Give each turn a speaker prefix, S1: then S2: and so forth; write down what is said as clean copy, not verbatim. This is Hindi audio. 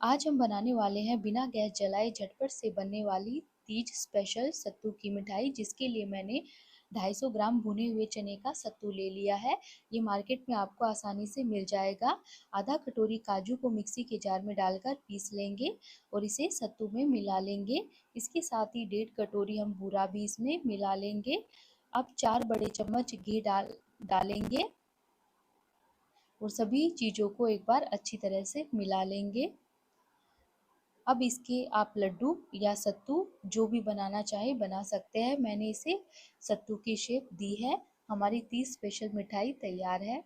S1: आज हम बनाने वाले हैं बिना गैस जलाए झटपट से बनने वाली तीज स्पेशल सत्तू की मिठाई, जिसके लिए मैंने 250 ग्राम भुने हुए चने का सत्तू ले लिया है। ये मार्केट में आपको आसानी से मिल जाएगा। आधा कटोरी काजू को मिक्सी के जार में डालकर पीस लेंगे और इसे सत्तू में मिला लेंगे। इसके साथ ही 1.5 कटोरी हम बूरा भी इसमें मिला लेंगे। अब 4 बड़े चम्मच घी डालेंगे और सभी चीज़ों को एक बार अच्छी तरह से मिला लेंगे। अब इसके आप लड्डू या सत्तू जो भी बनाना चाहे बना सकते हैं। मैंने इसे सत्तू की शेप दी है। हमारी तीज स्पेशल मिठाई तैयार है।